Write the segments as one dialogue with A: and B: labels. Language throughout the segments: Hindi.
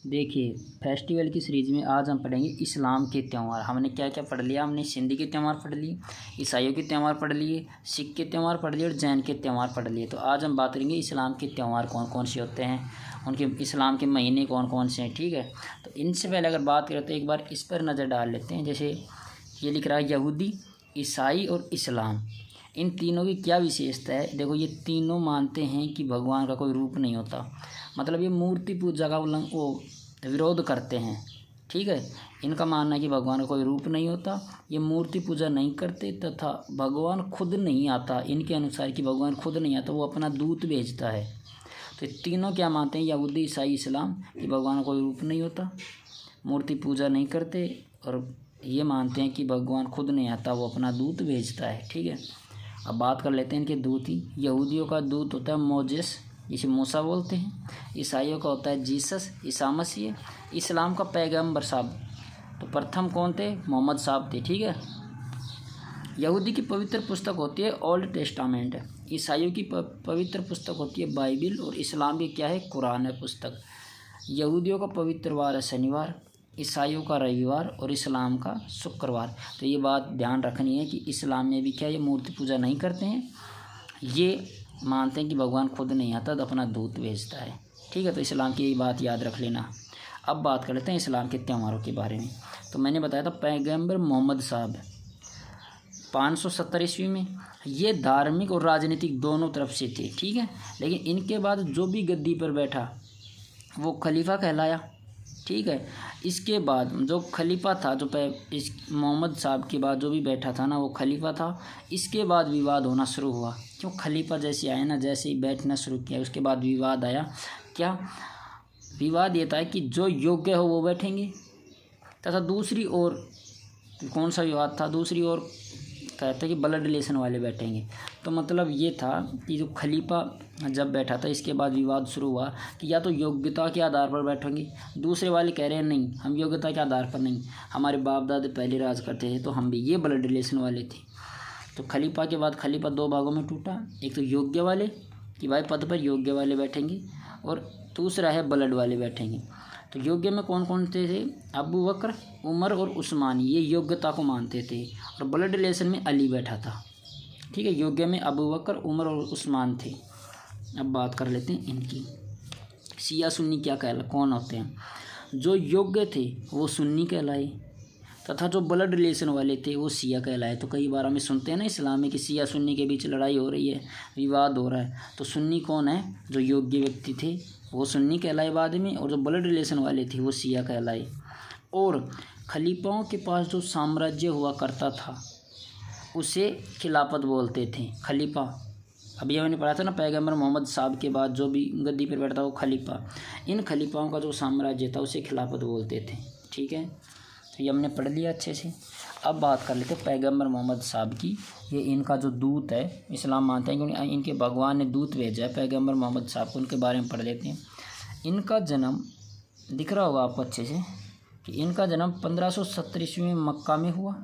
A: देखिए, फेस्टिवल की सीरीज में आज हम पढ़ेंगे इस्लाम के त्यौहार। हमने क्या क्या पढ़ लिया? हमने सिंधी के त्यौहार पढ़ लिए, ईसाइयों के त्यौहार पढ़ लिए, सिख के त्यौहार पढ़ लिए और जैन के त्यौहार पढ़ लिए। तो आज हम बात करेंगे इस्लाम के त्यौहार कौन कौन से होते हैं, उनके इस्लाम के महीने कौन कौन से हैं। ठीक है, तो इनसे पहले अगर बात करें तो एक बार इस पर नज़र डाल लेते हैं। जैसे ये लिख रहा है यहूदी, ईसाई और इस्लाम, इन तीनों की क्या विशेषता है। देखो, ये तीनों मानते हैं कि भगवान का कोई रूप नहीं होता, मतलब ये मूर्ति पूजा का विरोध करते हैं। ठीक है, इनका मानना है कि भगवान का कोई रूप नहीं होता, ये मूर्ति पूजा नहीं करते तथा भगवान खुद नहीं आता। इनके अनुसार कि भगवान खुद नहीं आता, वो अपना दूत भेजता है। तो तीनों क्या मानते हैं, यहूदी, ईसाई, इस्लाम, कि भगवान का कोई रूप नहीं होता, मूर्ति पूजा नहीं करते और ये मानते हैं कि भगवान खुद नहीं आता, वो अपना दूत भेजता है। ठीक है, अब बात कर लेते हैं इनके दूत ही। यहूदियों का दूत होता है मोजेस, जिसे मूसा बोलते हैं। ईसाइयों का होता है जीसस, ईसा मसीह। इस्लाम का पैगंबर साहब, तो प्रथम कौन थे? मोहम्मद साहब थे। ठीक है, यहूदी की पवित्र पुस्तक होती है ओल्ड टेस्टामेंट, ईसाइयों की पवित्र पुस्तक होती है बाइबिल और इस्लाम की क्या है? कुरान है पुस्तक। यहूदियों का पवित्र वार है शनिवार, ईसाइयों का रविवार और इस्लाम का शुक्रवार। तो ये बात ध्यान रखनी है कि इस्लाम में भी क्या, ये मूर्ति पूजा नहीं करते हैं, ये मानते हैं कि भगवान खुद नहीं आता तो अपना दूत भेजता है। ठीक है, तो इस्लाम की ये बात याद रख लेना। अब बात कर लेते हैं इस्लाम के त्योहारों के बारे में। तो मैंने बताया था पैगंबर मोहम्मद साहब 570 ईस्वी में, ये धार्मिक और राजनीतिक दोनों तरफ से थे। ठीक है, लेकिन इनके बाद जो भी गद्दी पर बैठा वो खलीफा कहलाया। ठीक है, इसके बाद जो खलीफा था, जो इस मोहम्मद साहब के बाद जो भी बैठा था ना, वो खलीफा था। इसके बाद विवाद होना शुरू हुआ, क्यों? खलीफा जैसे आया ना, जैसे ही बैठना शुरू किया उसके बाद विवाद आया। क्या विवाद ये था कि जो योग्य हो वो बैठेंगे, तथा दूसरी ओर कौन सा विवाद था? दूसरी ओर कहते हैं कि ब्लड रिलेशन वाले बैठेंगे। तो मतलब ये था कि जो खलीफा जब बैठा था, इसके बाद विवाद शुरू हुआ कि या तो योग्यता के आधार पर बैठेंगे, दूसरे वाले कह रहे हैं नहीं, हम योग्यता के आधार पर नहीं, हमारे बाप दादे पहले राज करते थे तो हम भी, ये ब्लड रिलेशन वाले थे। तो खलीफा के बाद खलीफा दो भागों में टूटा, एक तो योग्य वाले कि भाई पद पर योग्य वाले बैठेंगे और दूसरा है ब्लड वाले बैठेंगे। तो योग्य में कौन कौन थे? अबू बकर, उमर और उस्मान, ये योग्यता को मानते थे। और ब्लड रिलेशन में अली बैठा था। ठीक है, योग्य में अबू बकर, उमर और उस्मान थे। अब बात कर लेते हैं इनकी। शिया सुन्नी क्या कौन होते हैं? जो योग्य थे वो सुन्नी कहलाए, तथा जो ब्लड रिलेशन वाले थे वो शिया कहलाए। तो कई बार हमें सुनते हैं ना इस्लाम में कि शिया सुन्नी के बीच लड़ाई हो रही है, विवाद हो रहा है। तो सुन्नी कौन है? जो योग्य व्यक्ति थे वो सुन्नी कहलाए बाद में, और जो ब्लड रिलेशन वाले थे वो शिया कहलाए। और खलीफाओं के पास जो साम्राज्य हुआ करता था उसे खिलाफत बोलते थे। खलीफा, अभी मैंने पढ़ा था ना, पैगंबर मोहम्मद साहब के बाद जो भी गद्दी पर बैठता वो खलीफा, इन खलीफाओं का जो साम्राज्य था उसे खिलाफत बोलते थे। ठीक है, तो ये हमने पढ़ लिया अच्छे से। अब बात कर लेते हैं पैगंबर मोहम्मद साहब की। ये इनका जो दूत है, इस्लाम मानते हैं क्योंकि इनके भगवान ने दूत भेजा है पैगंबर मोहम्मद साहब को। उनके बारे में पढ़ लेते हैं। इनका जन्म दिख रहा होगा आपको अच्छे से कि इनका जन्म 1570 ईस्वी में मक्का में हुआ।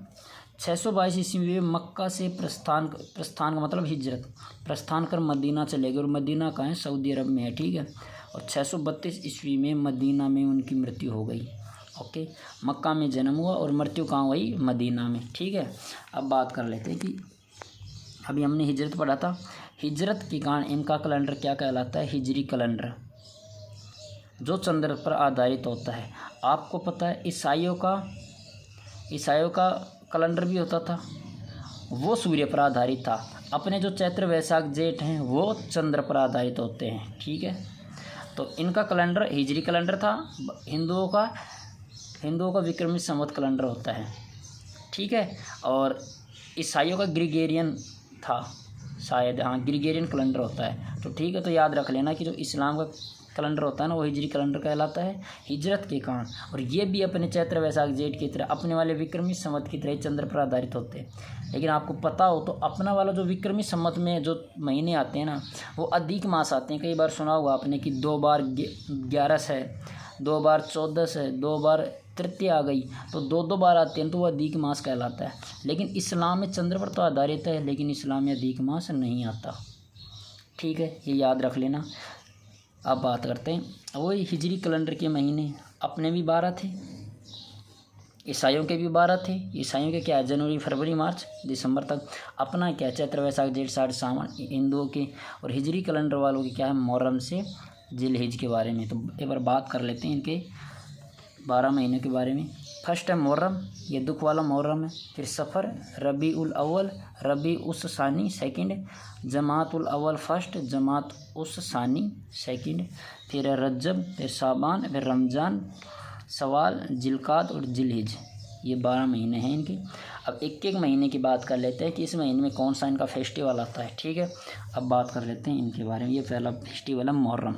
A: 622 ईस्वी में मक्का से प्रस्थान का मतलब हिजरत, प्रस्थान कर मदीना चले गए। और मदीना कहाँ है? सऊदी अरब में है। ठीक है, और 632 ईस्वी में मदीना में उनकी मृत्यु हो गई। ओके, मक्का में जन्म हुआ और मृत्यु कहाँ हुई? मदीना में। ठीक है, अब बात कर लेते हैं कि अभी हमने हिजरत पढ़ा था, हिजरत के कारण इनका कैलेंडर क्या कहलाता है? हिजरी कैलेंडर, जो चंद्र पर आधारित होता है। आपको पता है ईसाइयों का कैलेंडर भी होता था, वो सूर्य पर आधारित था। अपने जो चैत्र वैशाख जेठ हैं वो चंद्र पर आधारित होते हैं। ठीक है, तो इनका कैलेंडर हिजरी कैलेंडर था। हिंदुओं का विक्रमी संवत कैलेंडर होता है। ठीक है, और ईसाइयों का ग्रिगोरियन था शायद, हाँ ग्रिगोरियन कैलेंडर होता है। तो ठीक है, तो याद रख लेना कि जो इस्लाम का कैलेंडर होता है ना वो हिजरी कैलेंडर कहलाता है, हिजरत के कारण। और ये भी अपने चैत्र वैशाख जेठ की तरह, अपने वाले विक्रमी संवत की तरह चंद्र पर आधारित होते हैं। लेकिन आपको पता हो तो अपना वाला जो विक्रमी संवत में जो महीने आते हैं ना वो अधिक मास आते हैं। कई बार सुना होगा आपने कि 2 बार 11 है, 2 बार 14 है, 2 बार तृतीया आ गई, तो 2 बार आते हैं तो वो अधिक मास कहलाता है। लेकिन इस्लाम में चंद्र पर तो आधारित है, लेकिन इस्लाम में अधिक मास नहीं आता। ठीक है, ये याद रख लेना। अब बात करते हैं वही हिजरी कैलेंडर के महीने। अपने भी 12 थे, ईसाइयों के भी 12 थे। ईसाइयों के क्या है, जनवरी फरवरी मार्च दिसंबर तक। अपना क्या, चैत्र वैशाख जेठ साढ़ सावन हिंदुओं के। और हिजरी कैलेंडर वालों की क्या है, मुहर्रम से जिलहिज के बारे में। तो एक बार बात कर लेते हैं इनके 12 महीनों के बारे में। फर्स्ट है मुहर्रम, ये दुख वाला मुहर्रम है। फिर सफ़र, रबी उल अव्वल, रबी उस सानी सेकंड, जमात उल अव्वल फर्स्ट, जमात उस सानी सेकंड। फिर है रज्जब, फिर शाबान, फिर रमज़ान, सवाल, जिलकात और जिलहिज। ये 12 महीने हैं इनके। अब एक एक महीने की बात कर लेते हैं कि इस महीने में कौन सा इनका फेस्टिवल आता है। ठीक है, अब बात कर लेते हैं इनके बारे में। ये पहला फेस्टिवल है मुहर्रम।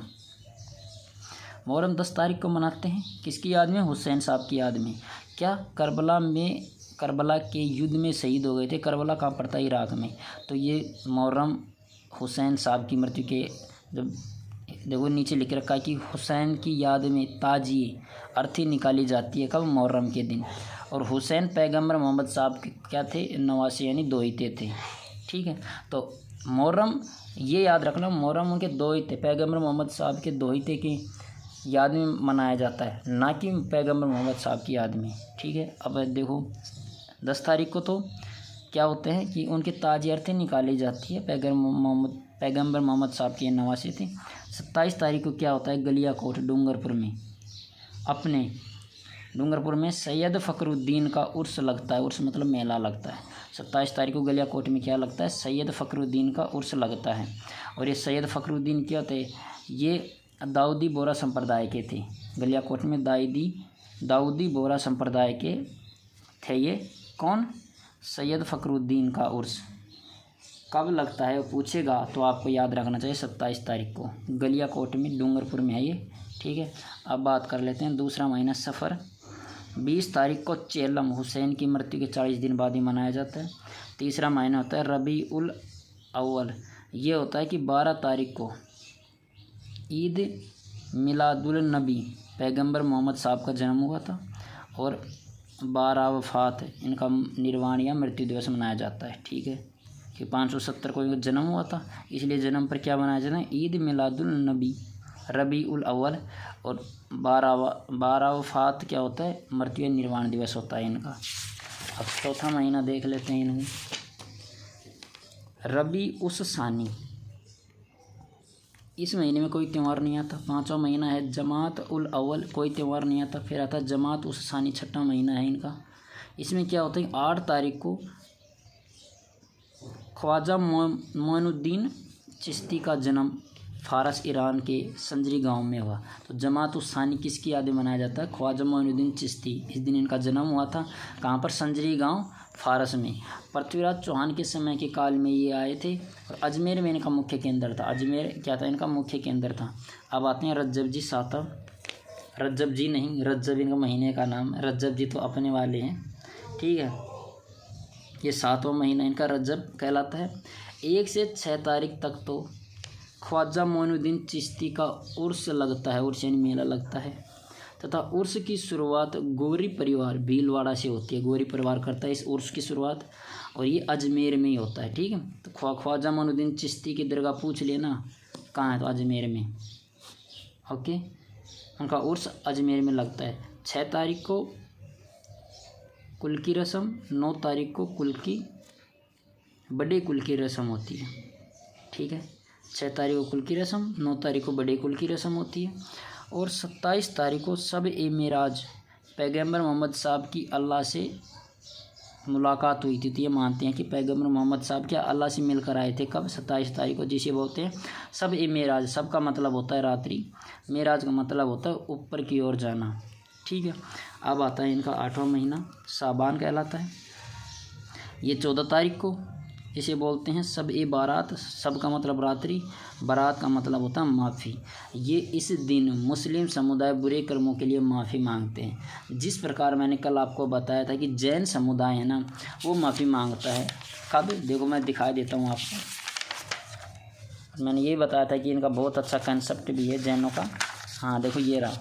A: मुहर्रम 10 तारीख को मनाते हैं, किसकी याद में, हुसैन साहब की याद में। क्या, करबला के युद्ध में शहीद हो गए थे। करबला कहाँ पड़ता है, इराक में। तो ये मुहर्रम हुसैन साहब की मृत्यु के, जब देखो नीचे लिख रखा है कि हुसैन की याद में ताजिए अर्थी निकाली जाती है, कब, मुहर्रम के दिन। और हुसैन पैगंबर मोहम्मद साहब के क्या थे, नवासे यानी दोहिते थे। ठीक है, तो मुहर्रम ये याद रखना, मुहर्रम उनके दोहिते, पैगंबर मोहम्मद साहब के दोहिते की याद में मनाया जाता है, ना कि पैगंबर मोहम्मद साहब की याद में। ठीक है, अब देखो 10 तारीख को तो क्या होते हैं कि उनके ताजिए अर्थी निकाली जाती है, पैगंबर मोहम्मद साहब के नवासे थे। 27 तारीख को क्या होता है, गलियाकोट डूंगरपुर में, अपने डूंगरपुर में सैयद फ़खरुद्दीन का उर्स लगता है। उर्स मतलब मेला लगता है। 27 तारीख को गलियाकोट में क्या लगता है, सैयद फ़खरुद्दीन का उर्स लगता है। और ये सैयद फ़खरुद्दीन क्या थे, ये दाऊदी बोरा संप्रदाय के थे। गलियाकोट में दाऊदी बोरा संप्रदाय के थे ये। कौन, सैयद फ़खरुद्दीन का उर्स कब लगता है, पूछेगा तो आपको याद रखना चाहिए 27 तारीख को, गलियाकोट में डूंगरपुर में है ये। ठीक है, अब बात कर लेते हैं दूसरा महीना सफ़र। 20 तारीख को चेलम, हुसैन की मृत्यु के 40 दिन बाद ही मनाया जाता है। तीसरा महीना होता है रबी उल अव्वल, ये होता है कि 12 तारीख को ईद मिलादुल नबी, पैगंबर मोहम्मद साहब का जन्म हुआ था। और 12 वफ़ात, इनका निर्वाण या मृत्यु दिवस मनाया जाता है। ठीक है, कि 570 को इनका जन्म हुआ था, इसलिए जन्म पर क्या मनाया जाता है, ईद मिलादुल नबी, रबी उल अव्वल। और 12 वफ़ात क्या होता है, मृत्यु या निर्वाण दिवस होता है इनका। अब चौथा महीना देख लेते हैं इनमें, रबी उस सानी, इस महीने में कोई त्यौहार नहीं आता। 5वां महीना है जमात उल अव्वल, कोई त्यौहार नहीं आता। फिर आता है जमात उस सानी, 6वां महीना है इनका। इसमें क्या होता है, 8 तारीख को ख्वाजा मोइनुद्दीन चिश्ती का जन्म फारस ईरान के संजरी गांव में हुआ। तो जमात उस सानी किसकी याद में मनाया जाता है, ख्वाजा मोइनुद्दीन चिश्ती, इस दिन इनका जन्म हुआ था। कहाँ पर, संजरी गांव फारस में। पृथ्वीराज चौहान के समय के काल में ये आए थे। और अजमेर में इनका मुख्य केंद्र था। अजमेर क्या था, इनका मुख्य केंद्र था। अब आते हैं रज्जब जी सातव, रज्जब जी नहीं, रज्जब इनका महीने का नाम है, रज्जब जी तो अपने वाले हैं। ठीक है, ये 7वां महीना इनका रज्जब कहलाता है। 1 से 6 तारीख तक तो ख्वाजा मोइनुद्दीन चिश्ती का उर्स लगता है, उर्स यानी मेला लगता है। तथा उर्स की शुरुआत गोरी परिवार भीलवाड़ा से होती है। गोरी परिवार करता है इस उर्स की शुरुआत, और ये अजमेर में ही होता है। ठीक है, तो ख्वाजा मोइनुद्दीन चिश्ती की दरगाह पूछ लेना कहाँ है, तो अजमेर में। ओके, उनका उर्स अजमेर में लगता है। 6 तारीख को कुल की रस्म, 9 तारीख को बड़े कुल की रस्म होती है। ठीक है, 6 तारीख को कुल की रस्म, 9 तारीख को बड़े कुल की रस्म होती है। और 27 तारीख को सब ए मेराज, पैगंबर मोहम्मद साहब की अल्लाह से मुलाकात हुई थी। तो ये मानते हैं कि पैगंबर मोहम्मद साहब क्या अल्लाह से मिलकर आए थे। कब, 27 तारीख को, जिसे बोलते हैं सब ए मेराज। सब का मतलब होता है रात्रि, मेराज का मतलब होता है ऊपर की ओर जाना। ठीक है, अब आता है इनका 8वां महीना शाबान कहलाता है। ये 14 तारीख को, इसे बोलते हैं सब ए बारात। सब का मतलब रात्रि, बारात का मतलब होता है माफ़ी। ये इस दिन मुस्लिम समुदाय बुरे कर्मों के लिए माफ़ी मांगते हैं। जिस प्रकार मैंने कल आपको बताया था कि जैन समुदाय है ना, वो माफ़ी मांगता है। कब, देखो मैं दिखाई देता हूँ आपको। मैंने ये बताया था कि इनका बहुत अच्छा कंसेप्ट भी है जैनों का। हाँ देखो ये रहा,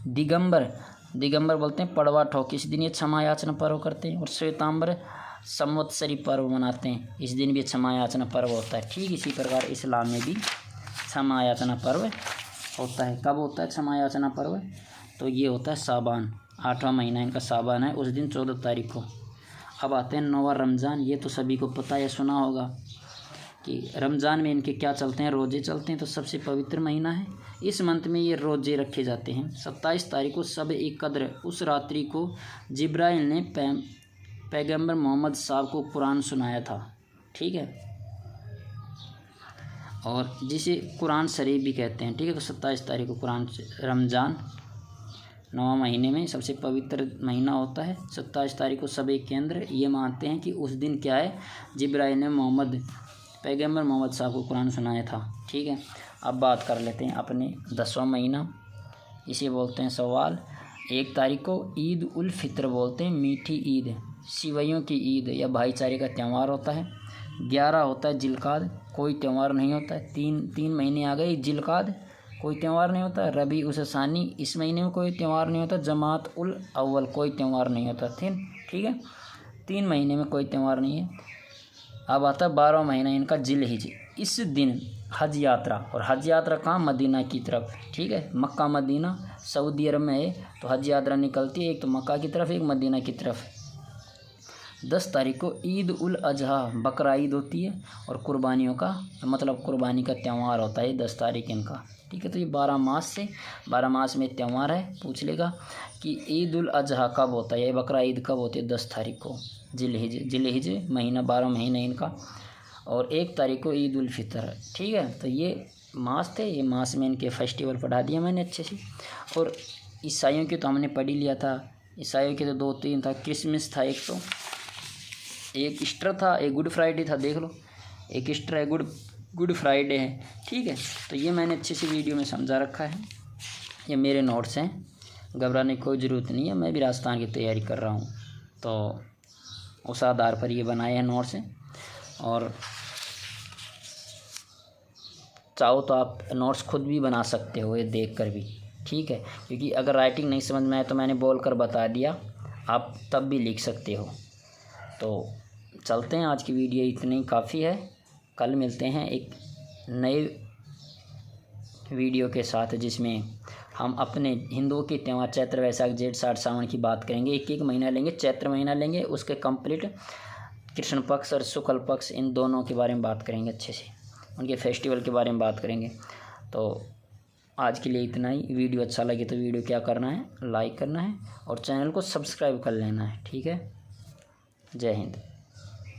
A: दिगंबर बोलते हैं पड़वा ठोक, इस दिन ये क्षमा याचना पर्व करते हैं। और श्वेतांबर संवत्सरी पर्व मनाते हैं, इस दिन भी क्षमा याचना पर्व होता है। ठीक इसी प्रकार इस्लाम में भी क्षमा याचना पर्व होता है। कब होता है क्षमा याचना पर्व? तो ये होता है साबान, 8वां महीना इनका साबान है, उस दिन 14 तारीख को। अब आते हैं 9वां रमज़ान। ये तो सभी को पता है, सुना होगा कि रमज़ान में इनके क्या चलते हैं, रोज़े चलते हैं। तो सबसे पवित्र महीना है, इस मंथ में ये रोज़े रखे जाते हैं। 27 तारीख को सब एक कद्र, उस रात्रि को जिब्राइल ने पैगंबर मोहम्मद साहब को कुरान सुनाया था, ठीक है, और जिसे कुरान शरीफ भी कहते हैं, ठीक है। तो 27 तारीख को कुरान, रमज़ान 9वां महीने में सबसे पवित्र महीना होता है। 27 तारीख को सब एक केंद्र ये मानते हैं कि उस दिन क्या है, जिब्राइल ने पैगंबर मोहम्मद साहब को कुरान सुनाया था, ठीक है। अब बात कर लेते हैं अपने 10वां महीना, इसे बोलते हैं शव्वाल। 1 तारीख को ईद उल फित्र बोलते हैं, मीठी ईद, सिवैयों की ईद या भाईचारे का त्यौहार होता है। 11 होता है जिलकाद, कोई त्यौहार नहीं होता है। तीन महीने आ गए, जिलकाद कोई त्यौहार नहीं होता। रबी उस सानी, इस महीने में कोई त्यौहार नहीं होता। जमात उल अव्वल, कोई त्यौहार नहीं होता। ठीक है, 3 महीने में कोई त्यौहार नहीं है। अब आता है 12वां महीना इनका जिलहिज। इस दिन हज यात्रा, और हज यात्रा कहाँ, मदीना की तरफ, ठीक है। मक्का मदीना सऊदी अरब में है, तो हज यात्रा निकलती है, एक तो मक्का की तरफ, एक मदीना की तरफ। 10 तारीख को ईद उल अजहा, बकरा ईद होती है, और कुर्बानियों का मतलब कुर्बानी का त्यौहार होता है 10 तारीख इनका, ठीक है। तो ये 12 मास में त्यौहार है। पूछ लेगा कि ईद उल अजहा कब होता है, ये बकरा ईद कब होती है, 10 तारीख को जिलहिज महीना, 12 महीने इनका, और 1 तारीख को ईद उल फितर, ठीक है। तो ये मास थे, ये मास में इनके फेस्टिवल पढ़ा दिया मैंने अच्छे से। और ईसाइयों की तो हमने पढ़ ही लिया था, ईसाइयों के तो 2-3 था। क्रिसमस था एक ईस्टर था, एक गुड फ्राइडे था, देख लो, एक ईस्टर है, गुड फ्राइडे है, ठीक है। तो ये मैंने अच्छे से वीडियो में समझा रखा है, ये मेरे नोट्स हैं, घबराने की कोई ज़रूरत नहीं है। मैं भी राजस्थान की तैयारी कर रहा हूँ, तो उस आधार पर ये बनाए हैं नोट्स हैं। और चाहो तो आप नोट्स खुद भी बना सकते हो, ये देख कर भी, ठीक है। क्योंकि अगर राइटिंग नहीं समझ में आए तो मैंने बोल कर बता दिया, आप तब भी लिख सकते हो। तो चलते हैं, आज की वीडियो इतनी काफ़ी है। कल मिलते हैं एक नए वीडियो के साथ, जिसमें हम अपने हिंदुओं के त्यौहार चैत्र वैशाख जेठ साठ सावन की बात करेंगे। एक महीना लेंगे, चैत्र महीना लेंगे, उसके कंप्लीट कृष्ण पक्ष और शुक्ल पक्ष, इन दोनों के बारे में बात करेंगे, अच्छे से उनके फेस्टिवल के बारे में बात करेंगे। तो आज के लिए इतना ही। वीडियो अच्छा लगे तो वीडियो क्या करना है, लाइक करना है, और चैनल को सब्सक्राइब कर लेना है, ठीक है। जय हिंद।